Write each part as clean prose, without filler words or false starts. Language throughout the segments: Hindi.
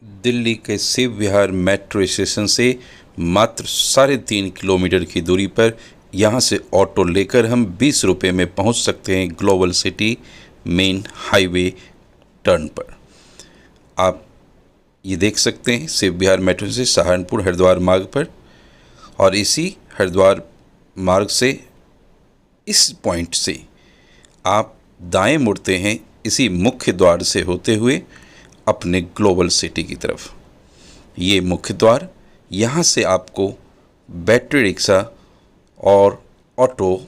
दिल्ली के शिव विहार मेट्रो स्टेशन से मात्र 3.5 किलोमीटर की दूरी पर यहाँ से ऑटो लेकर हम 20 रुपये में पहुँच सकते हैं global city main highway turn पर। आप ये देख सकते हैं शिव विहार मेट्रो से सहारनपुर हरिद्वार मार्ग पर, और इसी हरिद्वार मार्ग से इस पॉइंट से आप दाएं मुड़ते हैं इसी मुख्य द्वार से होते हुए अपने ग्लोबल सिटी की तरफ। ये मुख्य द्वार, यहाँ से आपको बैटरी रिक्शा और ऑटो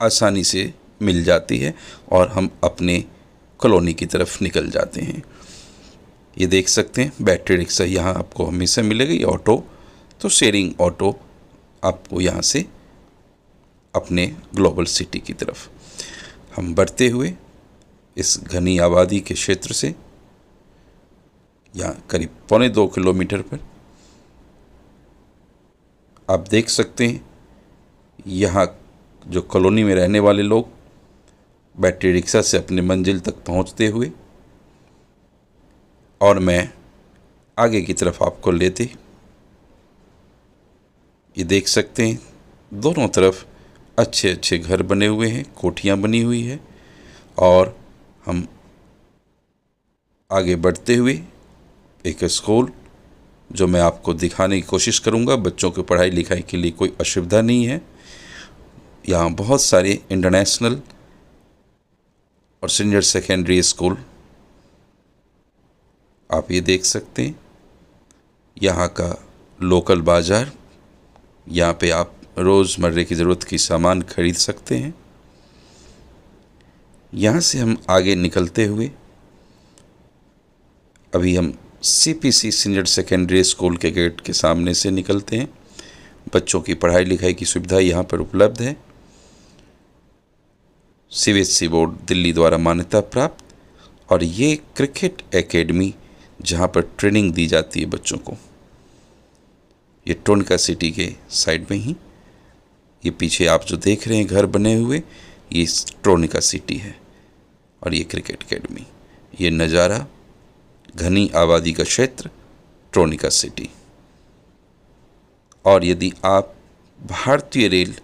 आसानी से मिल जाती है और हम अपने कॉलोनी की तरफ निकल जाते हैं। ये देख सकते हैं बैटरी रिक्शा यहाँ आपको हमेशा मिलेगी, ऑटो तो शेयरिंग ऑटो आपको यहाँ से अपने ग्लोबल सिटी की तरफ। हम बढ़ते हुए इस घनी आबादी के क्षेत्र से यहाँ करीब 1.25 किलोमीटर पर आप देख सकते हैं यहाँ जो कॉलोनी में रहने वाले लोग बैटरी रिक्शा से अपने मंजिल तक पहुँचते हुए, और मैं आगे की तरफ आपको लेते, ये देख सकते हैं दोनों तरफ अच्छे अच्छे घर बने हुए हैं, कोठियाँ बनी हुई है। और हम आगे बढ़ते हुए एक स्कूल जो मैं आपको दिखाने की कोशिश करूंगा, बच्चों की पढ़ाई लिखाई के लिए कोई असुविधा नहीं है। यहाँ बहुत सारे इंटरनेशनल और सीनियर सेकेंडरी स्कूल आप ये देख सकते हैं। यहाँ का लोकल बाज़ार, यहाँ पे आप रोज़मर्रे की ज़रूरत की सामान खरीद सकते हैं। यहाँ से हम आगे निकलते हुए अभी हम CPC सीनियर सेकेंडरी स्कूल के गेट के सामने से निकलते हैं। बच्चों की पढ़ाई लिखाई की सुविधा यहाँ पर उपलब्ध है। CBSE बोर्ड दिल्ली द्वारा मान्यता प्राप्त, और ये क्रिकेट एकेडमी जहाँ पर ट्रेनिंग दी जाती है बच्चों को, ये ट्रोनिका सिटी के साइड में ही, ये पीछे आप जो देख रहे हैं घर बने हुए, ये ट्रोनिका सिटी है और ये क्रिकेट एकेडमी। ये नज़ारा घनी आबादी का क्षेत्र ट्रोनिका सिटी। और यदि आप भारतीय रेल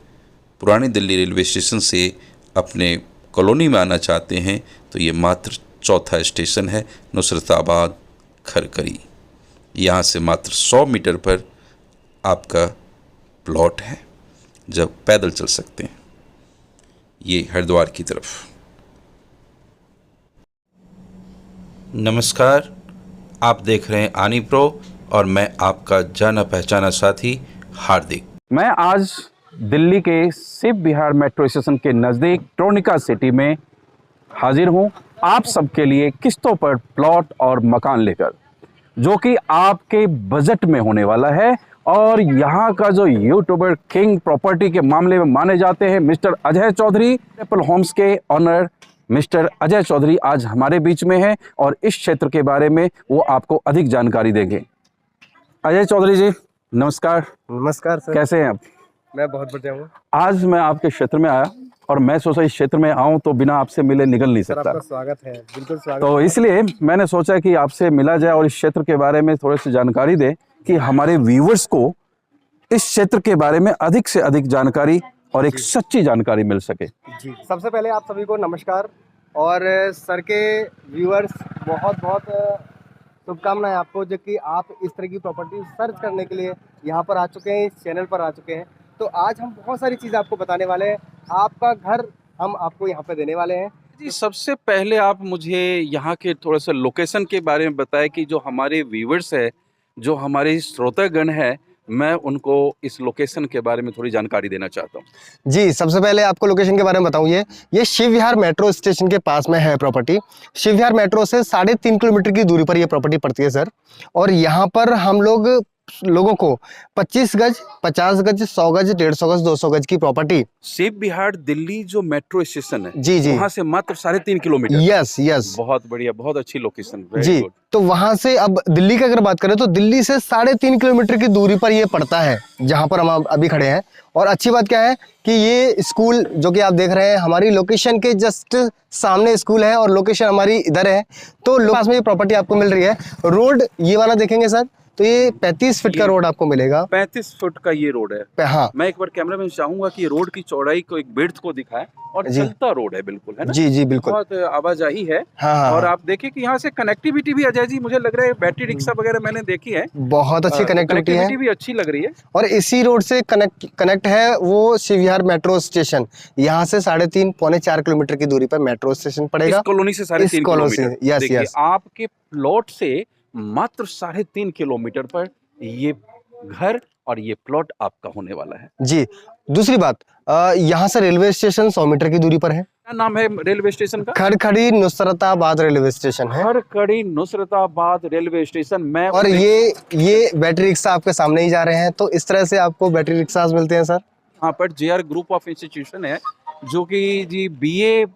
पुरानी दिल्ली रेलवे स्टेशन से अपने कॉलोनी में आना चाहते हैं तो ये मात्र चौथा स्टेशन है नुसरताबाद खरकरी। यहाँ से मात्र 100 मीटर पर आपका प्लॉट है, जब पैदल चल सकते हैं ये हरिद्वार की तरफ। नमस्कार, आप देख रहे हैं आनी प्रो और मैं आपका जाना पहचाना साथी हार्दिक। मैं आज दिल्ली के शिव विहार मेट्रो स्टेशन के नज़दीक ट्रोनिका सिटी में हाजिर हूं आप सबके लिए किस्तों पर प्लॉट और मकान लेकर, जो कि आपके बजट में होने वाला है। और यहाँ का जो यूट्यूबर किंग प्रॉपर्टी के मामले में माने जाते हैं mister Ajay Chaudhary, Apple Homes के ऑनर मिस्टर अजय चौधरी आज हमारे बीच में है और इस क्षेत्र के बारे में वो आपको अधिक जानकारी देंगे। अजय चौधरी जी नमस्कार। नमस्कार सर। कैसे हैं आप? मैं बहुत बढ़िया हूँ। आज मैं आपके क्षेत्र में आया और मैं सोचा इस क्षेत्र में आऊं तो बिना आपसे मिले निकल नहीं सकता। आपका स्वागत है, बिल्कुल स्वागत। तो इसलिए मैंने सोचा कि आपसे मिला जाए और इस क्षेत्र के बारे में थोड़ी सी जानकारी दे कि हमारे व्यूवर्स को इस क्षेत्र के बारे में अधिक से अधिक जानकारी और एक सच्ची जानकारी मिल सके। जी, सबसे पहले आप सभी को नमस्कार, और सर के व्यूअर्स बहुत बहुत शुभकामनाएं आपको, जो कि आप इस तरह की प्रॉपर्टी सर्च करने के लिए यहाँ पर आ चुके हैं, इस चैनल पर आ चुके हैं। तो आज हम बहुत सारी चीज़ें आपको बताने वाले हैं। आपका घर हम आपको यहाँ पे देने वाले हैं। जी, सबसे पहले आप मुझे यहाँ के थोड़ा सा लोकेशन के बारे में बताएं कि जो हमारे व्यूवर्स है, जो हमारे श्रोतागण है, मैं उनको इस लोकेशन के बारे में थोड़ी जानकारी देना चाहता हूँ। जी, सबसे पहले आपको लोकेशन के बारे में बताऊँ। ये शिव विहार मेट्रो स्टेशन के पास में है प्रॉपर्टी। शिव विहार मेट्रो से 3.5 किलोमीटर की दूरी पर ये प्रॉपर्टी पड़ती है सर। और यहाँ पर हम लोग लोगों को 25 गज, 50 गज, 100 गज, 150 गज, 200 गज की प्रॉपर्टी। सेफ बिहार दिल्ली जो मेट्रो स्टेशन है, जी जी, वहां से मात्र 3.5 किलोमीटर। यस यस बहुत बढ़िया, बहुत अच्छी लोकेशन, जी। Very good. तो वहां से अब दिल्ली की अगर बात करें तो दिल्ली से 3.5 किलोमीटर की दूरी पर ये पड़ता है, जहां पर हम अभी खड़े हैं। और अच्छी बात क्या है कि ये स्कूल जो कि आप देख रहे हैं, हमारी लोकेशन के जस्ट सामने स्कूल है और लोकेशन हमारी इधर है। तो पास में ये प्रॉपर्टी आपको मिल रही है। रोड ये वाला देखेंगे सर, तो ये 35 फीट का रोड आपको मिलेगा। 35 फुट का ये रोड है। हाँ मैं एक बार कैमरामैन चाहूंगा कि रोड की चौड़ाई को, एक विड्थ को दिखाएं, और जी। चलता रोड है बिल्कुल, है ना? जी जी बिल्कुल, बहुत आवाजाही है। हाँ और आप देखिए कि यहाँ से कनेक्टिविटी भी, अजय जी मुझे लग रहा है बैटरी रिक्शा वगैरह मैंने देखी है, बहुत अच्छी कनेक्टिविटी है। भी अच्छी लग रही है। और इसी रोड से कनेक्ट है वो शिव विहार मेट्रो स्टेशन। यहाँ से 3.5 पौने 4 किलोमीटर की दूरी पर मेट्रो स्टेशन पड़ेगा। इस कॉलोनी से 3.5 किलोमीटर। यस देखिए, यस, आपके प्लॉट से मात्र 3.5 किलोमीटर पर ये घर और ये प्लॉट आपका होने वाला है जी। दूसरी बात, यहाँ से रेलवे स्टेशन 100 मीटर की दूरी पर है। क्या नाम है रेलवे स्टेशन का? खड़खड़ी नुसरताबाद रेलवे स्टेशन है। Kharkhari नुसरताबाद railway station. मैं और ये बैटरी रिक्शा आपके सामने ही जा रहे हैं। तो इस तरह से आपको बैटरी रिक्शा मिलते हैं सर। यहाँ पर JR ग्रुप ऑफ इंस्टीट्यूशन है, जो कि जी BA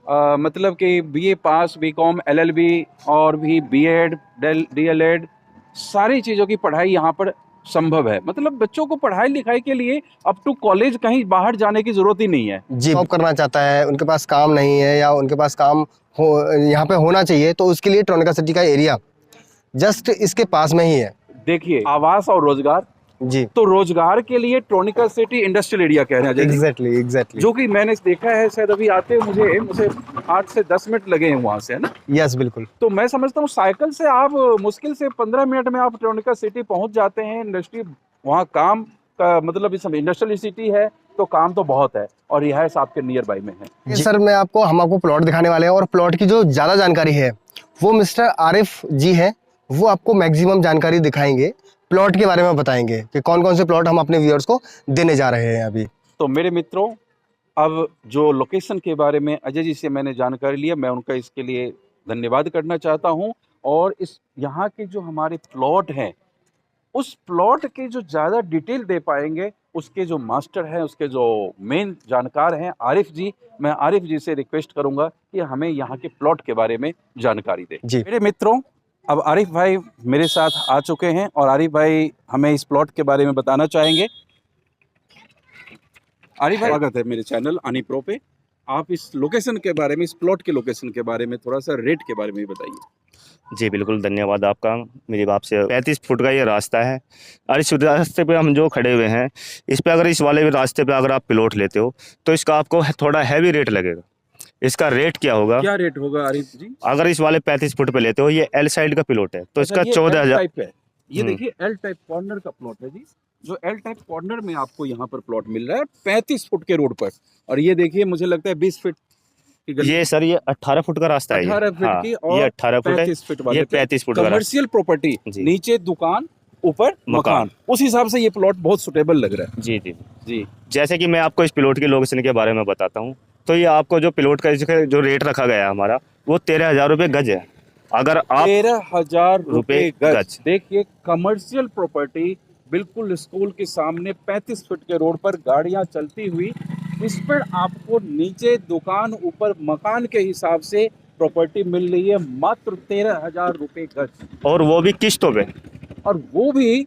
मतलब कि BA पास, BCom, LLB और भी B.Ed, DLED, सारी चीज़ों की पढ़ाई यहाँ पर संभव है। मतलब बच्चों को पढ़ाई लिखाई के लिए अप टू कॉलेज कहीं बाहर जाने की जरूरत ही नहीं है। जी, जॉब करना चाहता है, उनके पास काम नहीं है या उनके पास काम हो यहाँ पे होना चाहिए, तो उसके लिए ट्रोनिका सिटी का एरिया जस्ट इसके पास में ही है। देखिए, आवास और रोजगार, जी, तो रोजगार के लिए ट्रोनिका सिटी इंडस्ट्रियल एरिया कह रहे हैं अजय जी। एग्जैक्टली जो कि मैंने देखा है, शायद अभी आते मुझे 8 से 10 मिनट लगे हैं वहां से, है ना? यस बिल्कुल। तो मैं समझता हूँ साइकिल से आप मुश्किल से 15 मिनट में आप ट्रोनिका सिटी पहुंच जाते हैं। इंडस्ट्री वहाँ काम का मतलब इस इंडस्ट्रियल सिटी है, तो काम तो बहुत है, और रिहायश आपके नियर बाई में है। सर हम आपको प्लॉट दिखाने वाले हैं, और प्लॉट की जो ज्यादा जानकारी है वो मिस्टर आरिफ जी है, वो आपको मैक्सिमम जानकारी दिखाएंगे, प्लॉट के बारे में बताएंगे कि कौन कौन से प्लॉट हम अपने व्यूअर्स को देने जा रहे हैं अभी। तो मेरे मित्रों, अब जो लोकेशन के बारे में अजय जी से मैंने जानकारी लिया, मैं उनका इसके लिए धन्यवाद करना चाहता हूं। और इस यहाँ के जो हमारे प्लॉट हैं, उस प्लॉट के जो ज़्यादा डिटेल दे पाएंगे, उसके जो मास्टर हैं, उसके जो मेन जानकार हैं आरिफ जी, मैं आरिफ जी से रिक्वेस्ट करूंगा कि हमें यहाँ के प्लॉट के बारे में जानकारी दे। जी मेरे मित्रों, अब आरिफ भाई मेरे साथ आ चुके हैं, और आरिफ भाई हमें इस प्लॉट के बारे में बताना चाहेंगे। आरिफ भाई, स्वागत है मेरे चैनल आनी प्रो पे। आप इस लोकेशन के बारे में, इस प्लॉट के लोकेशन के बारे में, थोड़ा सा रेट के बारे में बताइए। जी बिल्कुल, धन्यवाद आपका। मेरी बात से 35 फुट का ये रास्ता है, और इस रास्ते पे हम जो खड़े हुए हैं, इस पे अगर इस वाले भी रास्ते पे अगर आप प्लॉट लेते हो तो इसका आपको थोड़ा हैवी रेट लगेगा। इसका रेट क्या होगा? क्या रेट होगा आरिफ जी? अगर इस वाले 35 फुट पे लेते हो, ये L साइड का प्लॉट है, तो इसका 14,000। ये देखिए L टाइप कॉर्नर का प्लॉट है जी, जो L टाइप कॉर्नर में आपको यहाँ पर प्लॉट मिल रहा है 35 फुट के रोड पर। और ये देखिए, मुझे लगता है 20 फीट की गली। ये सर, ये 18 फुट का रास्ता है। 18 फीट हाँ, की, और ये 18 फुट है, 35 फीट वाले ये 35 फुट का कमर्शियल प्रॉपर्टी, जी। नीचे दुकान, ऊपर मकान। उस हिसाब से ये प्लॉट बहुत सुटेबल लग रहा है। जी जी जी, जैसे कि मैं आपको इस प्लॉट के लोकेशन के बारे में बताता हूँ, तो ये आपको जो प्लॉट का जो रेट रखा गया है हमारा, वो 13,000 रुपये गज है। अगर आप 13,000 रुपये गज। गज। देखिए, कमर्शियल प्रॉपर्टी, बिल्कुल स्कूल के सामने 35 फीट के रोड पर गाड़ियां चलती हुई, इस पर आपको नीचे दुकान, ऊपर मकान के हिसाब से प्रॉपर्टी मिल रही है मात्र 13,000 रुपये गज, और वो भी किस्तों पे, और वो भी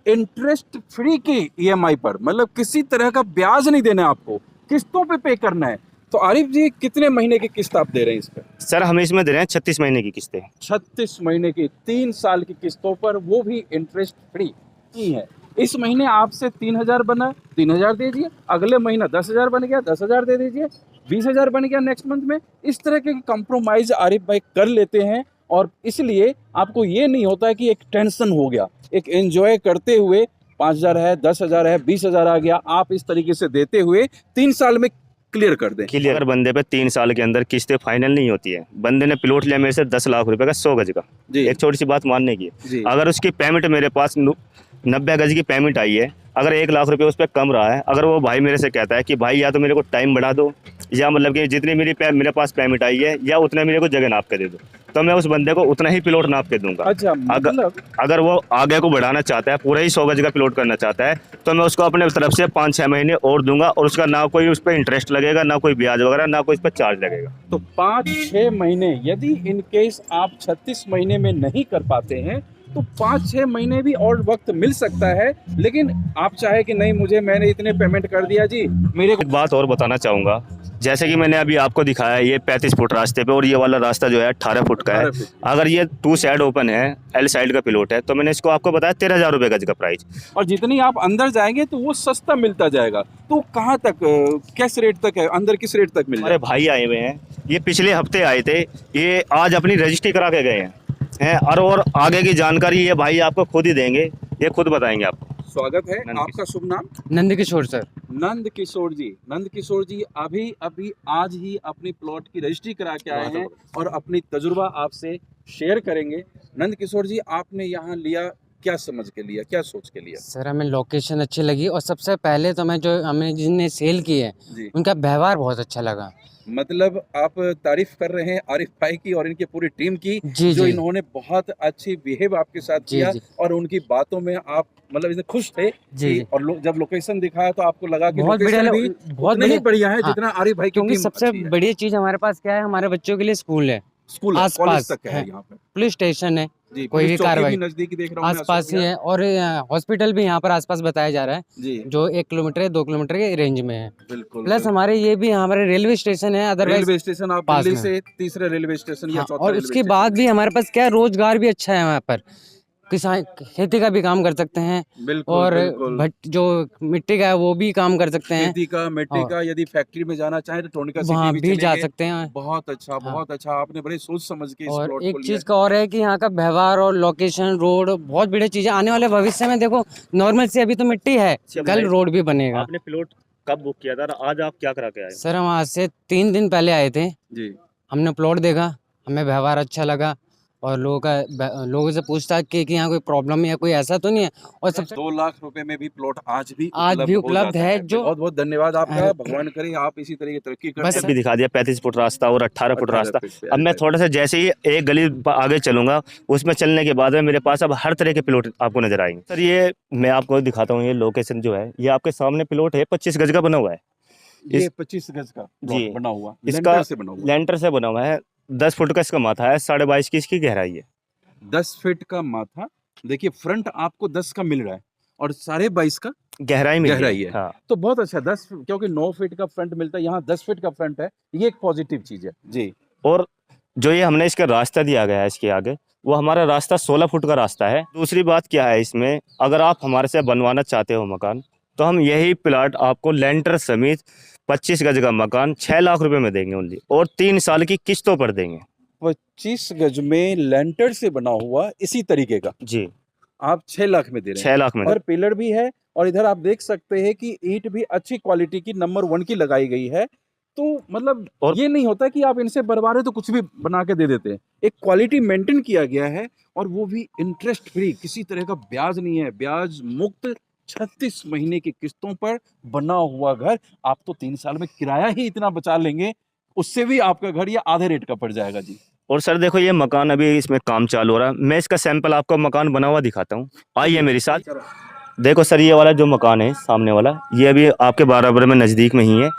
इंटरेस्ट फ्री की EMI पर। मतलब किसी तरह का ब्याज नहीं देना है आपको, किस्तों पे करना है। तो आरिफ जी, कितने महीने की किस्त आप दे रहे हैं इस पर? सर हम इसमें दे रहे हैं 36 महीने की किस्तें। 36 महीने की, 3 साल की किस्तों पर, वो भी इंटरेस्ट फ्री की है। इस महीने आपसे 3,000 बना, 3,000 दे दीजिए, अगले महीना 10,000 बन गया, 10,000 दे दीजिए, 20,000 बन गया नेक्स्ट मंथ में। इस तरह के कंप्रोमाइज आरिफ भाई कर लेते हैं, और इसलिए आपको ये नहीं होता है कि एक टेंशन हो गया। एक एंजॉय करते हुए 5,000 है, 10,000 है, 20,000 आ गया, आप इस तरीके से देते हुए 3 साल में क्लियर कर दें। क्लियर। अगर बंदे पे 3 साल के अंदर किस्तें फाइनल नहीं होती है, बंदे ने प्लॉट लिया मेरे से 10 लाख रुपए का 100 गज का, जी। एक छोटी सी बात मानने की जी। अगर उसकी पेमेंट मेरे पास 90 गज की पेमेंट आई है, अगर 1 लाख रुपए उस पर कम रहा है, अगर वो भाई मेरे से कहता है कि भाई या तो मेरे को टाइम बढ़ा दो या मतलब कि जितनी मेरे पास पेमेंट आई है या उतना मेरे को जगह नाप के दे दो, तो मैं उस बंदे को उतना ही प्लॉट नाप के दूंगा। अच्छा, मतलब अगर वो आगे को बढ़ाना चाहता है, पूरा ही 100 गज का प्लॉट करना चाहता है, तो मैं उसको अपने तरफ से 5-6 महीने और दूंगा, और उसका ना कोई उस पर इंटरेस्ट लगेगा, ना कोई ब्याज वगैरह, ना कोई उस पर चार्ज लगेगा। तो 5-6 महीने, यदि इन केस आप 36 महीने में नहीं कर पाते हैं तो 5-6 महीने भी और वक्त मिल सकता है। लेकिन आप चाहे कि नहीं, मैंने इतने पेमेंट कर दिया जी, मेरे को एक बात और बताना चाहूँगा, जैसे कि मैंने अभी आपको दिखाया ये 35 फुट रास्ते पे, और ये वाला रास्ता जो है 18 फुट का है। 18 फुट। अगर ये 2 साइड ओपन है, एल साइड का प्लॉट है, तो मैंने इसको आपको बताया 13,000 रुपये गज का प्राइस। और जितनी आप अंदर जाएंगे तो वो सस्ता मिलता जाएगा। तो कहाँ तक, किस रेट तक है अंदर, किस रेट तक मिल हमारे जाएगा? भाई आए हुए हैं, ये पिछले हफ्ते आए थे, ये आज अपनी रजिस्ट्री करा के गए हैं, और आगे की जानकारी ये भाई आपको खुद ही देंगे, ये खुद बताएंगे आपको। स्वागत है। नंद आपका शुभ नाम? नंद किशोर सर। नंद किशोर जी। नंद किशोर जी अभी आज ही अपनी प्लॉट की रजिस्ट्री करा के आए हैं और अपनी तजुर्बा आपसे शेयर करेंगे। नंद किशोर जी, आपने यहाँ लिया क्या समझ के लिया, क्या सोच के लिया? सर हमें लोकेशन अच्छी लगी, और सबसे पहले तो हमें जिनने सेल की है जी, उनका व्यवहार बहुत अच्छा लगा। मतलब आप तारीफ कर रहे हैं आरिफ भाई की और इनकी पूरी टीम की, जी जो जी इन्होंने बहुत अच्छी बिहेव आपके साथ जी किया जी और उनकी बातों में आप मतलब इतने खुश थे जी कि, और जब लोकेशन दिखाया तो आपको लगा कि बहुत बढ़िया लोकेशन भी बहुत उतनी ही बढ़िया। बढ़िया है हाँ, जितना आरिफ भाई की क्योंकि टीम सबसे अच्छी है। बढ़िया चीज़ हमारे पास क्या है, हमारे बच्चों के लिए स्कूल है, स्कूल है, आस-पास कॉलेज तक है है। यहाँ पे। पुलिस स्टेशन है, जी, कोई पुलिस भी चौकी कार्रवाई भी नजदीक देख रहा हूँ मैं, आस-पास अशोक ही विहार। है, और हॉस्पिटल भी यहाँ पर आस-पास बताया जा रहा है, जी, जो 1 किलोमीटर या 2 किलोमीटर के रेंज में है। बिल्कुल प्लस हमारे ये भी हमारे रेलवे स्टेशन है, अदरवाइज रेलवे स्टेशन, आप पास दिल्ली में। से तीसरे रेलवे स्टेशन या हाँ, चौथा और रेलवे उसके स्टेशन बाद है। भी हमारे पास क्या है, रोजगार भी अच्छा है वहाँ पर, किसान खेती का भी काम कर सकते हैं, बिल्कुल और बिल्कुल, जो मिट्टी का है वो भी काम कर सकते हैं, खेती का, मिट्टी और का, यदि फैक्ट्री में जाना चाहे तो टोनिका सिटी वहाँ भी भी जा चलेंगे। सकते हैं। बहुत अच्छा, हाँ, बहुत अच्छा, आपने बड़े सोच समझ के इस और प्लॉट को एक लिया चीज़ का और है कि यहाँ का व्यवहार और लोकेशन, रोड, बहुत बढ़िया चीज़ें आने वाले भविष्य में देखो, नॉर्मल से अभी तो मिट्टी है, कल रोड भी बनेगा। आपने प्लॉट कब बुक किया था और आज आप क्या करा के आए? सर हम आज से 3 दिन पहले आए थे, जी। हमने प्लॉट देखा, हमें व्यवहार अच्छा लगा, और लोगों से पूछताछ की कि यहाँ कोई प्रॉब्लम है या कोई ऐसा तो नहीं है, और सबसे 2 लाख रुपए में भी प्लॉट आज भी आज भी हो उपलब्ध जाता है, जो बहुत बहुत धन्यवाद आपका, भगवान करे आप इसी तरह की तरक्की बस करते भी दिखा दिया 35 फुट रास्ता और 18 फुट 18 रास्ता। फीट पे अब मैं L5। थोड़ा सा जैसे ही एक गली आगे चलूंगा, उसमें चलने के बाद में मेरे पास अब हर तरह के प्लॉट आपको नजर आएंगे। सर ये मैं आपको दिखाता हूँ, ये लोकेशन जो है, ये आपके सामने प्लॉट है, 25 गज का बना हुआ है। ये 25 गज का जी, प्लॉट बना हुआ, इसका लेंटर से बना हुआ, लेंटर से बना हुआ है, 10 फुट का इसका माथा है, 22.5 की इसकी गहराई है। 10 फीट का माथा। देखिए फ्रंट आपको 10 का मिल रहा है और 22.5 का गहराई में गहराई है। हाँ। तो बहुत अच्छा, 10 क्योंकि 9 फीट का फ्रंट मिलता है, यहाँ 10 फीट का फ्रंट है, ये एक पॉजिटिव चीज है जी। और जो ये हमने इसका रास्ता दिया गया है इसके आगे, वो हमारा रास्ता 16 फुट का रास्ता है। दूसरी बात क्या है इसमें, अगर आप हमारे से बनवाना चाहते हो मकान, तो हम यही प्लाट आपको लेंटर समेत 25 गज का मकान 6 लाख रुपए में देंगे ओनली, और 3 साल की किस्तों पर देंगे। 25 गज में लेंटर से बना हुआ इसी तरीके का जी, आप 6 लाख में दे रहे 6 लाख में। हैं, और पिलर भी है, और इधर आप देख सकते हैं कि ईंट भी अच्छी क्वालिटी की नंबर 1 की लगाई गई है। तो मतलब और ये नहीं होता कि आप इनसे बनवा रहे तो कुछ भी बना के दे देते हैं, एक क्वालिटी मेंटेन किया गया है, और वो भी इंटरेस्ट फ्री, किसी तरह का ब्याज नहीं है, ब्याज मुक्त 36 महीने की किस्तों पर बना हुआ घर। आप तो 3 साल में किराया ही इतना बचा लेंगे, उससे भी आपका घर ये आधे रेट का पड़ जाएगा जी। और सर देखो, ये मकान अभी इसमें काम चालू हो रहा है, मैं इसका सैंपल आपको मकान बना हुआ दिखाता हूँ, आइए मेरे साथ। देखो सर, ये वाला जो मकान है सामने वाला, ये अभी आपके बराबर में नज़दीक में ही है,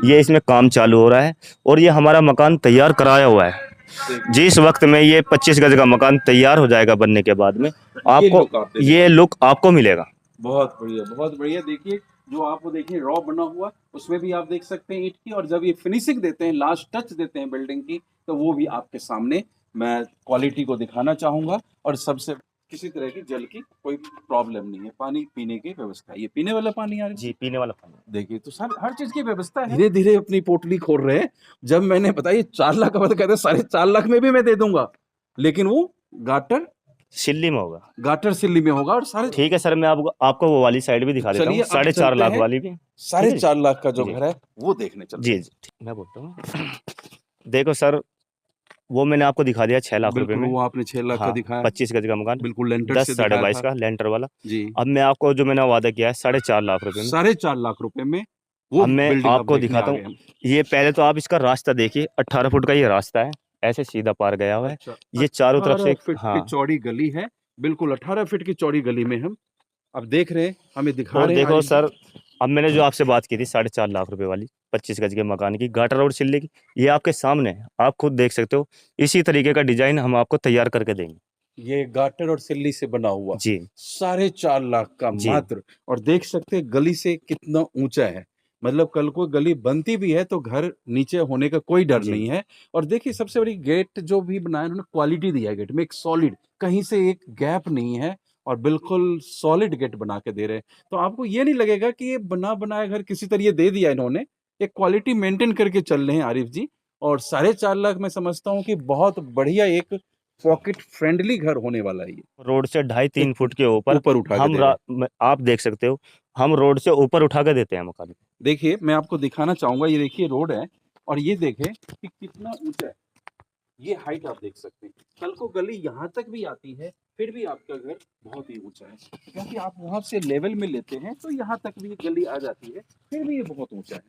ये इसमें काम चालू हो रहा है, और ये हमारा मकान तैयार कराया हुआ है। जिस वक्त में ये 25 गज का मकान तैयार हो जाएगा बनने के बाद में, आपको ये लुक आपको मिलेगा। बहुत बढ़िया, बहुत बढ़िया। देखिए जो आपको देखिए रॉ बना हुआ, उसमें भी आप देख सकते हैं ईंट की, और जब ये फिनिशिंग देते हैं, लास्ट टच देते हैं बिल्डिंग की, तो वो भी आपके सामने मैं क्वालिटी को दिखाना चाहूंगा। और सबसे किसी तरह की जल की कोई प्रॉब्लम नहीं है, पानी पीने की व्यवस्था, ये पीने वाला पानी आ रहा है जी, पीने वाला पानी। देखिए, तो सर हर चीज की व्यवस्था है। धीरे धीरे अपनी पोटली खोल रहे हैं। जब मैंने बताया 4 लाख का, मतलब कहते 4.5 लाख में भी मैं दे दूंगा, लेकिन वो गाटर सिल्ली में होगा, गाटर सिल्ली में होगा। और सारे ठीक है सर, मैं आपको वो वाली साइड भी दिखा देता हूँ, चलिए, अब 4.5 लाख चलते हैं। वाली भी। 4.5 लाख का जो जी। घर है वो देखने चलते जी जी, मैं बोलता हूँ। देखो सर, वो मैंने आपको दिखा दिया 6 लाख रुपए बिल्कुल, में। वो आपने 6 लाख का हाँ, दिखाया, 25 गज का मकान, बिल्कुल लेंटर 10 से दिखाया 22.5 था का लेंटर वाला। जी। अब मैं आपको जो मैंने वादा किया है 4.5 लाख रुपए में, 4.5 लाख रुपए में वो अब मैं building अब आपको देखने दिखाता आ हूँ। गए हम। ये पहले तो आप इसका रास्ता देखिए, 18 फुट का ये रास्ता है, ऐसे सीधा पार गया हुआ है। अच्छा, ये चारों तरफ से 18 फीट की हाँ, चौड़ी गली है, बिल्कुल 18 फीट की चौड़ी गली में हम अब देख रहे हैं, हमें दिखा और रहे हैं देखो आरिफ जी। सर, अब मैंने जो आपसे बात की थी 4.5 लाख रुपए वाली 25 गज के मकान की, घाटा रोड सिल्ले की, ये आपके सामने है, आप खुद देख सकते हो। इसी तरीके का डिजाइन हम आपको तैयार करके देंगे। ये गाटर और सिल्ली से बना हुआ जी 4.5 लाख का जी मात्र। और देख सकते हैं गली से कितना ऊंचा है, मतलब कल को गली बनती भी है तो घर नीचे होने का कोई डर जी नहीं है। और देखिए सबसे बड़ी गेट जो भी बनाया उन्होंने क्वालिटी दिया है, गेट में एक सॉलिड, कहीं से एक गैप नहीं है और बिल्कुल सॉलिड गेट बना के दे रहे हैं। तो आपको ये नहीं लगेगा कि ये बना बनाया घर किसी तरह दे दिया इन्होंने, एक क्वालिटी मेंटेन करके चल रहे हैं आरिफ जी। और 4.5 लाख मैं समझता हूँ कि बहुत बढ़िया एक पॉकेट फ्रेंडली घर होने वाला है ये। रोड से 2.5-3 फुट के ऊपर ऊपर उठा के हम दे रहे हैं। आप देख सकते हो, हम रोड से ऊपर उठा के देते हैं मकान। देखिए मैं आपको दिखाना चाहूंगा, ये देखिए रोड है और ये देखें कि कितना ऊंचा है, ये हाइट आप देख सकते हैं। कल को गली यहाँ तक भी आती है फिर भी आपका घर बहुत ही ऊंचा है, क्योंकि आप वहां से लेवल में लेते हैं तो यहाँ तक भी गली आ जाती है, फिर भी ये बहुत ऊंचा है।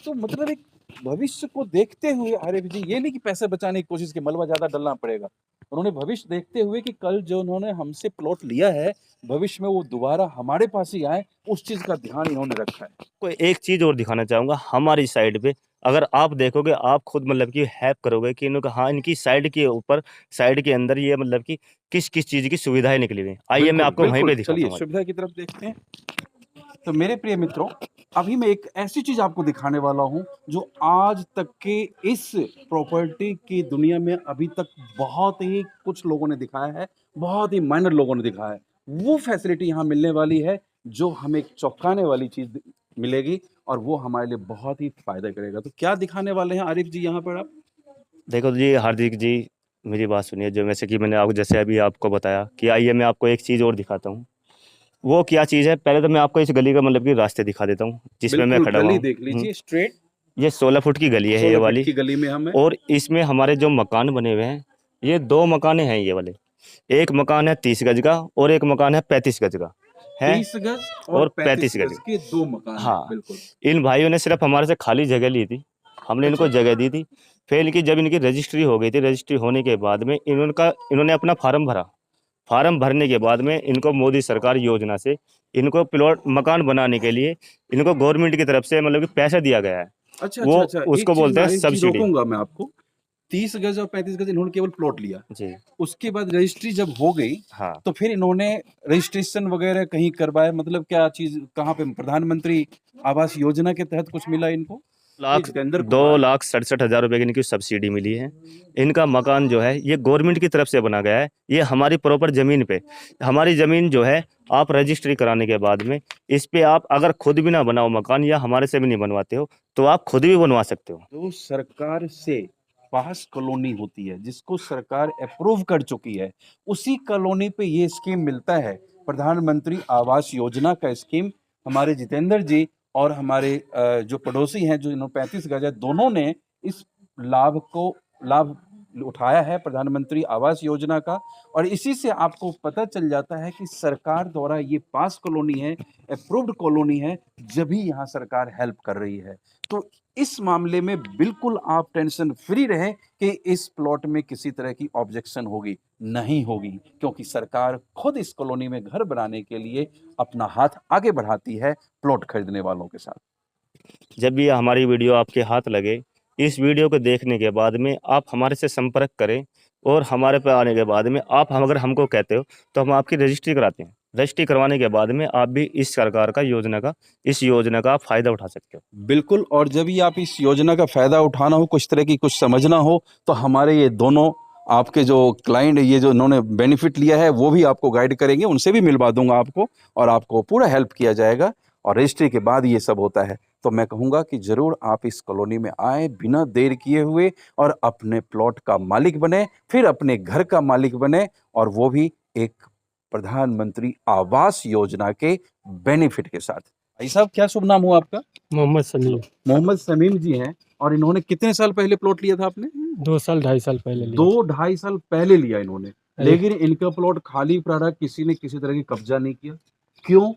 तो मतलब एक भविष्य को देखते हुए आरिफ जी, ये नहीं कि पैसे बचाने की कोशिश की मलबा ज्यादा डलना पड़ेगा, उन्होंने भविष्य देखते हुए कि कल जो उन्होंने हमसे प्लॉट लिया है भविष्य में वो दोबारा हमारे पास ही आए, उस चीज का ध्यान इन्होंने रखा है। कोई एक चीज और दिखाना चाहूंगा हमारी साइड पे, अगर आप देखोगे आप खुद मतलब कि हैप करोगे कि इनका हाँ, इनकी साइड के ऊपर, साइड के अंदर ये मतलब कि किस किस चीज की सुविधाएं निकली हुई हैं। आइए मैं बिल्कुल आपको वहीं बिल्कुल, पे दिखाता चलिए हूँ। सुविधा की तरफ देखते हैं। तो मेरे प्रिय मित्रों, अभी मैं एक ऐसी चीज आपको दिखाने वाला हूं जो आज तक के इस प्रॉपर्टी की दुनिया में अभी तक बहुत ही कुछ लोगों ने दिखाया है, बहुत ही माइनर लोगों ने दिखाया है। वो फैसिलिटी यहाँ मिलने वाली है जो हमें एक चौंकाने वाली चीज मिलेगी और वो हमारे लिए बहुत ही फायदा करेगा। तो क्या दिखाने वाले हैं आरिफ जी यहाँ पर आप? देखो जी हार्दिक जी, मेरी बात सुनिए, जो जैसे कि मैंने आपको जैसे अभी आपको बताया कि आइए मैं आपको एक चीज़ और दिखाता हूँ। वो क्या चीज़ है, पहले तो मैं आपको इस गली का मतलब कि रास्ते दिखा देता हूँ जिसमें मैं बिल्कुल, खड़ा हुआ गली हूँ। देख लीजिए स्ट्रेट, ये 16 फुट की गली है ये 16 फीट वाली। की गली में हम हैं। और इसमें हमारे जो मकान बने हुए हैं, ये 2 मकान हैं ये वाले। एक मकान है 30 गज का और एक मकान है 35 गज का है। 30 गज और और 35 35 गज गज के दो मकान हैं, हाँ, बिल्कुल। इन भाइयों ने सिर्फ हमारे से खाली जगह ली थी, हमने इनको अच्छा। जगह दी थी। फिर इनकी जब इनकी रजिस्ट्री हो गई थी, रजिस्ट्री होने के बाद में इन्होंने अपना फार्म भरा। फार्म भरने के बाद में इनको मोदी सरकार योजना से इनको प्लॉट मकान बनाने के लिए इनको गवर्नमेंट की तरफ से मतलब कि पैसा दिया गया है। अच्छा वो अच्छा अच्छा, एक उसको चीज बोलते मैं हैं आरिफ जी सब्सिडी। रोकूंगा मैं आपको। 30 गज और 35 गज इन्होंने केवल प्लॉट लिया, जी उसके बाद रजिस्ट्री जब हो गई हाँ, तो फिर इन्होंने रजिस्ट्रेशन वगैरह कहीं करवाया, मतलब क्या चीज कहाँ पे, प्रधानमंत्री आवास योजना के तहत कुछ मिला इनको? ये जितेंद्र कुमार 2,67,000 रुपए की इनकी सब्सिडी मिली है। इनका मकान जो है ये गवर्नमेंट की तरफ से बना गया है। ये हमारी प्रॉपर ज़मीन पे, हमारी ज़मीन जो है आप रजिस्ट्री कराने के बाद में इस पे आप अगर खुद भी ना बनाओ मकान या हमारे से भी नहीं बनवाते हो तो आप खुद भी बनवा सकते हो। जो सरकार से पास कॉलोनी होती है जिसको सरकार अप्रूव कर चुकी है, उसी कॉलोनी पे ये स्कीम मिलता है। प्रधानमंत्री आवास योजना का स्कीम हमारे जितेंद्र जी और हमारे जो पड़ोसी हैं जो इन्होंने 35 गज है, दोनों ने इस लाभ उठाया है प्रधानमंत्री आवास योजना का। और इसी से आपको पता चल जाता है कि सरकार द्वारा ये पास कॉलोनी है, अप्रूव्ड कॉलोनी है, जब भी यहाँ सरकार हेल्प कर रही है। तो इस मामले में बिल्कुल आप टेंशन फ्री रहें कि इस प्लॉट में किसी तरह की ऑब्जेक्शन होगी नहीं होगी, क्योंकि सरकार खुद इस कॉलोनी में घर बनाने के लिए अपना हाथ आगे बढ़ाती है प्लॉट खरीदने वालों के साथ। जब भी हमारी वीडियो आपके हाथ लगे, इस वीडियो को देखने के बाद में आप हमारे से संपर्क करें और हमारे पे आने के बाद में आप अगर हमको कहते हो तो हम आपकी रजिस्ट्री कराते हैं। रजिस्ट्री करवाने के बाद में आप भी इस सरकार का इस योजना का आप फायदा उठा सकते हो। बिल्कुल, और जब भी आप इस योजना का फायदा उठाना हो, कुछ तरह की कुछ समझना हो, तो हमारे ये दोनों आपके जो क्लाइंट, ये जो इन्होंने बेनिफिट लिया है वो भी आपको गाइड करेंगे, उनसे भी मिलवा दूंगा आपको और आपको पूरा हेल्प किया जाएगा। और रजिस्ट्री के बाद ये सब होता है। तो मैं कहूँगा कि ज़रूर आप इस कॉलोनी में आए बिना देर किए हुए और अपने प्लॉट का मालिक बने, फिर अपने घर का मालिक बने, और वो भी एक प्रधानमंत्री आवास योजना के बेनिफिट के साथ। भाई साहब, क्या शुभ नाम हुआ आपका? मोहम्मद समीम। मोहम्मद समीम जी हैं। और इन्होंने कितने साल पहले प्लॉट लिया था आपने? 2 साल 2.5 साल पहले लिया। 2-2.5 साल पहले लिया इन्होंने, अरे। लेकिन इनका प्लॉट खाली पड़ा रहा, किसी ने किसी तरह की कब्जा नहीं किया। क्यों?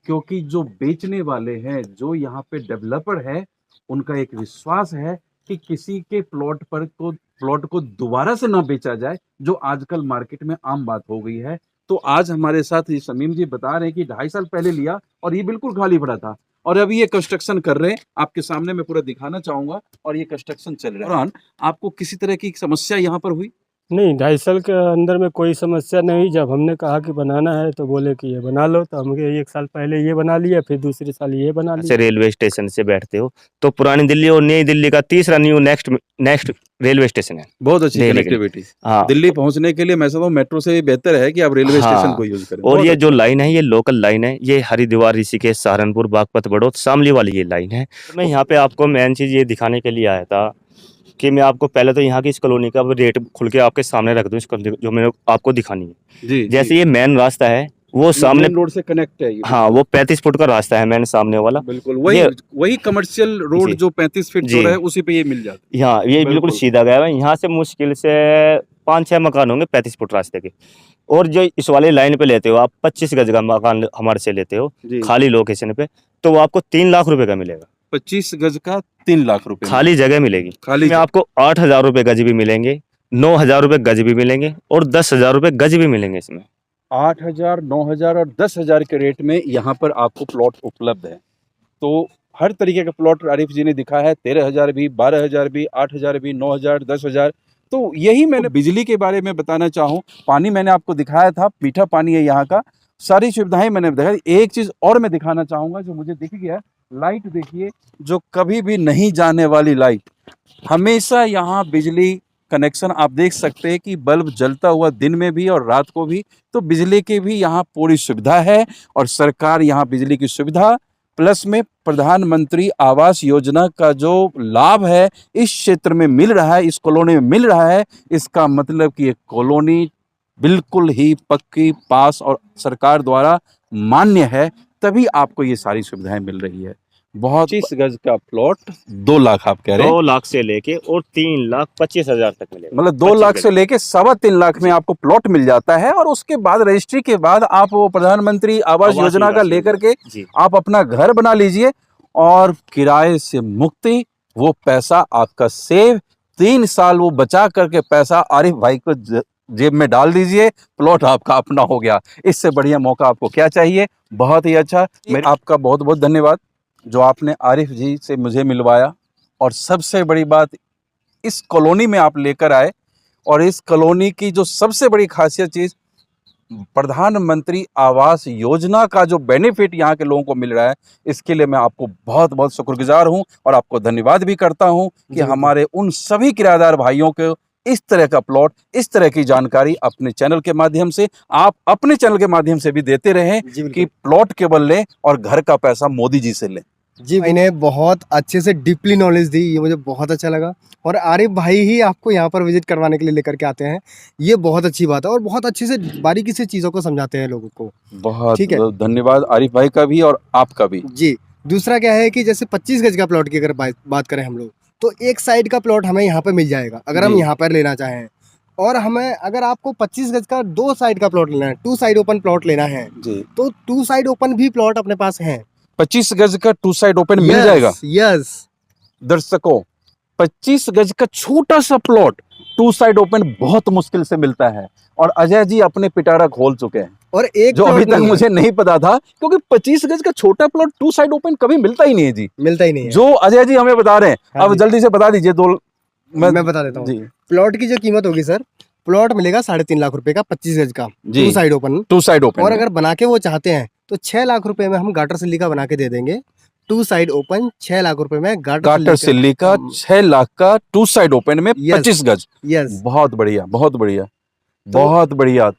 क्योंकि जो बेचने वाले हैं, जो यहाँ पे डेवलपर है, उनका एक विश्वास है कि किसी के प्लॉट को दोबारा से ना बेचा जाए, जो आजकल मार्केट में आम बात हो गई है। तो आज हमारे साथ ये शमीम जी बता रहे हैं कि 2.5 साल पहले लिया और ये बिल्कुल खाली पड़ा था और अभी ये कंस्ट्रक्शन कर रहे हैं। आपके सामने मैं पूरा दिखाना चाहूंगा और ये कंस्ट्रक्शन चल रहा है। दौरान आपको किसी तरह की समस्या यहाँ पर हुई? नहीं, 2.5 साल के अंदर में कोई समस्या नहीं हुई। जब हमने कहा कि बनाना है तो बोले कि ये बना लो, तो हमने 1 साल पहले ये बना लिया, फिर दूसरे साल ये बना से लिया। रेलवे स्टेशन से बैठते हो तो पुरानी दिल्ली और नई दिल्ली का तीसरा नेक्स्ट रेलवे स्टेशन है। बहुत अच्छी दिल्ली के लिए। कनेक्टिविटी। हाँ दिल्ली पहुंचने के लिए मैं समझता हूँ मेट्रो से बेहतर है कि आप रेलवे स्टेशन को यूज करें। और बहुत ये अच्छा। जो लाइन है ये लोकल लाइन है, ये हरिद्वार, ऋषिकेश, सहारनपुर, बागपत, बड़ौद, शामली वाली ये लाइन है। मैं यहाँ पे आपको मेन चीज़ ये दिखाने के लिए आया था कि मैं आपको पहले तो यहाँ की इस कॉलोनी का रेट खुल के आपके सामने रख दूँ, इस कॉलोनी जो मैंने आपको दिखानी है। जी, जैसे ये मेन रास्ता है वो सामने, रोड से कनेक्ट है ये। हाँ वो 35 फुट का रास्ता है मेन सामने वाला। बिल्कुल वही ये- वही कमर्शियल रोड जी। जो 35 फीट जी। जो है उसी पे ये मिल जाता है। यहाँ ये बिल्कुल बिल्कुल। सीधा गया है। यहाँ से मुश्किल से 5-6 मकान होंगे 35 फुट रास्ते के। और जो इस वाले लाइन पे लेते हो आप 25 गज का मकान हमारे से लेते हो जी। खाली लोकेशन पे, तो वो आपको 3 लाख रुपए का मिलेगा। 25 गज का 3 लाख रुपए में। खाली जगह मिलेगी। खाली में आपको 8,000 रुपए गज भी मिलेंगे, 9,000 रुपए गज भी मिलेंगे और 10,000 रुपए गज भी मिलेंगे इसमें। 8,000, 9,000 और 10,000 के रेट में यहाँ पर आपको प्लॉट उपलब्ध है। तो हर तरीके का प्लॉट आरिफ जी ने दिखा है। 13,000 भी, 12,000 भी, 8,000 भी, 9,000, 10,000। तो यही मैंने बिजली के बारे में बताना चाहूँ। पानी मैंने आपको दिखाया था, मीठा पानी है यहाँ का, सारी सुविधाएं मैंने दिखाई। एक चीज और मैं दिखाना चाहूंगा जो मुझे दिख गया, लाइट देखिए, जो कभी भी नहीं जाने वाली लाइट। हमेशा यहाँ बिजली कनेक्शन आप देख सकते हैं कि बल्ब जलता हुआ दिन में भी और रात को भी। तो बिजली की भी यहाँ पूरी सुविधा है और सरकार यहाँ बिजली की सुविधा प्लस में प्रधानमंत्री आवास योजना का जो लाभ है इस क्षेत्र में मिल रहा है, इस कॉलोनी में मिल रहा है। इसका मतलब कि ये कॉलोनी बिल्कुल ही पक्की, पास और सरकार द्वारा मान्य है, तभी आपको ये सारी सुविधाएं मिल रही है। बहुत 25 गज का प्लॉट 2 लाख आप कह रहे हैं? 2 लाख से लेके और 3,25,000 तक मिलेगा। मतलब 2 लाख से लेके 3.25 लाख में आपको प्लॉट मिल जाता है और उसके बाद रजिस्ट्री के बाद आप वो प्रधानमंत्री आवास योजना का लेकर के जी। आप अपना घर बना लीजिए और किराए से मुक्ति, वो पैसा आपका सेव, 3 साल वो बचा करके पैसा आरिफ भाई को जेब में डाल दीजिए, प्लॉट आपका अपना हो गया। इससे बढ़िया मौका आपको क्या चाहिए। बहुत ही अच्छा। मैं आपका बहुत बहुत धन्यवाद जो आपने आरिफ जी से मुझे मिलवाया और सबसे बड़ी बात इस कॉलोनी में आप लेकर आए। और इस कॉलोनी की जो सबसे बड़ी खासियत चीज़, प्रधानमंत्री आवास योजना का जो बेनिफिट यहाँ के लोगों को मिल रहा है, इसके लिए मैं आपको बहुत बहुत शुक्रगुजार हूँ और आपको धन्यवाद भी करता हूँ कि हमारे उन सभी किराएदार भाइयों को इस तरह का प्लॉट, इस तरह की जानकारी अपने चैनल के माध्यम से, आप अपने चैनल के माध्यम से भी देते रहें कि प्लॉट केवल लें और घर का पैसा मोदी जी से लें। जी, मैंने बहुत अच्छे से डीपली नॉलेज दी, ये मुझे बहुत अच्छा लगा। और आरिफ भाई ही आपको यहाँ पर विजिट करवाने के लिए लेकर के आते हैं, ये बहुत अच्छी बात है और बहुत अच्छे से बारीकी से चीज़ों को समझाते हैं लोगों को। बहुत ठीक है। धन्यवाद आरिफ भाई का भी और आपका भी। जी, दूसरा क्या है कि जैसे 25 गज का प्लॉट की अगर बात करें हम लोग, तो एक साइड का प्लॉट हमें यहाँ पे मिल जाएगा अगर हम जी। यहाँ पर लेना चाहें। और हमें अगर आपको 25 गज का 2 साइड का प्लॉट लेना है, 2 साइड ओपन प्लॉट लेना है, जी, तो 2 साइड ओपन भी प्लॉट अपने पास हैं। 25 गज का 2 साइड ओपन मिल जाएगा। यस। दर्शकों, 25 गज का छोटा सा प्लॉट 2 साइड ओपन बहुत मुश्किल से मिलता है और अजय जी अपने पिटारा खोल चुके हैं, और एक जो plot अभी तक नहीं है, मुझे नहीं पता था, क्योंकि 25 गज का छोटा प्लॉट 2 साइड ओपन कभी मिलता ही नहीं है जी। मिलता ही नहीं है। जो अजय जी हमें बता रहे हैं, हाँ अब जी। जल्दी से बता दीजिए। मैं बता देता हूँ। जी प्लॉट की जो कीमत होगी सर, प्लॉट मिलेगा 3.5 लाख रुपए का 25 गज का, जी। 2 साइड ओपन। 2 साइड ओपन और अगर बना के वो चाहते हैं तो 6 लाख रुपए में हम गाटर सिल्ली का बना के दे देंगे। 2 साइड ओपन 6 लाख रुपए में गाटर सिल्ली का 6 लाख का 2 साइड ओपन में Yes. 25 गज। यस। बहुत बढ़िया, बहुत बढ़िया, बहुत बढ़िया।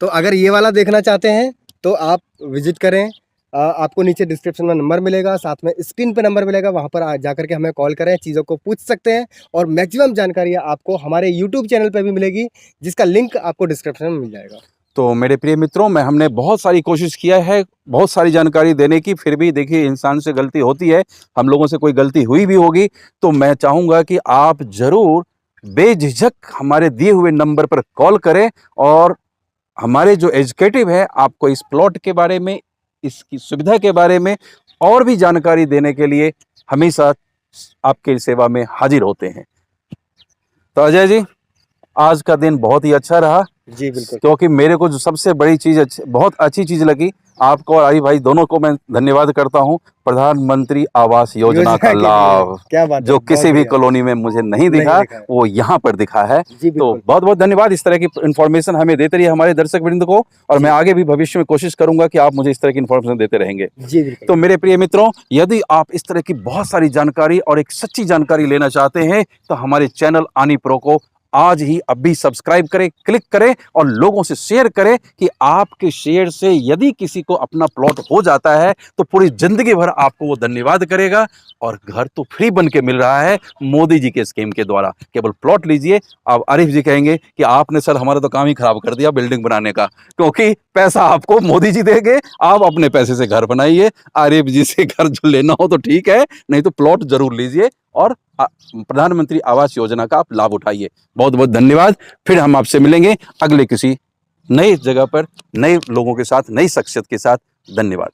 तो अगर ये वाला देखना चाहते हैं तो आप विजिट करें। आपको नीचे डिस्क्रिप्शन में नंबर मिलेगा, साथ में स्क्रीन पे नंबर मिलेगा, वहाँ पर जाकर के हमें कॉल करें, चीज़ों को पूछ सकते हैं। और मैक्सिमम जानकारी आपको हमारे यूट्यूब चैनल पर भी मिलेगी, जिसका लिंक आपको डिस्क्रिप्शन में मिल जाएगा। तो मेरे प्रिय मित्रों, हमने बहुत सारी कोशिश किया है, बहुत सारी जानकारी देने की, फिर भी देखिए इंसान से गलती होती है, हम लोगों से कोई गलती हुई भी होगी। तो मैं चाहूँगा कि आप ज़रूर बेझिझक हमारे दिए हुए नंबर पर कॉल करें और हमारे जो एजुकेटिव है आपको इस प्लॉट के बारे में, इसकी सुविधा के बारे में और भी जानकारी देने के लिए हमेशा आपकी सेवा में हाजिर होते हैं। तो अजय जी, आज का दिन बहुत ही अच्छा रहा, जी बिल्कुल। क्योंकि मेरे को जो सबसे बड़ी चीज़ बहुत अच्छी चीज़ लगी, आपको और आई भाई दोनों को मैं धन्यवाद करता हूं, प्रधानमंत्री आवास योजना का के लिए। लाभ क्या बात है, जो बहुत किसी भी बढ़िया। कॉलोनी में मुझे नहीं दिखा, दिखा है। वो यहाँ पर दिखा है। जी तो बिल्कुल। बहुत बहुत धन्यवाद। इस तरह की इन्फॉर्मेशन हमें देते रहिए हमारे दर्शक वृंद को, और मैं आगे भी भविष्य में कोशिश करूंगा कि आप मुझे इस तरह की इन्फॉर्मेशन देते रहेंगे। जी बिल्कुल। तो मेरे प्रिय मित्रों, यदि आप इस तरह की बहुत सारी जानकारी और एक सच्ची जानकारी लेना चाहते हैं तो हमारे चैनल आनी प्रो को आज ही अभी सब्सक्राइब करें, क्लिक करें और लोगों से शेयर करें कि आपके शेयर से यदि किसी को अपना प्लॉट हो जाता है तो पूरी जिंदगी भर आपको वो धन्यवाद करेगा। और घर तो फ्री बन के मिल रहा है मोदी जी के स्कीम के द्वारा। केवल प्लॉट लीजिए। अब आरिफ जी कहेंगे कि आपने सर हमारा तो काम ही खराब कर दिया बिल्डिंग बनाने का, क्योंकि पैसा आपको मोदी जी देंगे, आप अपने पैसे से घर बनाइए। आरिफ जी से घर जो लेना हो तो ठीक है, नहीं तो प्लॉट जरूर लीजिए और प्रधानमंत्री आवास योजना का आप लाभ उठाइए। बहुत बहुत धन्यवाद। फिर हम आपसे मिलेंगे अगले किसी नई जगह पर, नए लोगों के साथ, नई शख्सियत के साथ। धन्यवाद।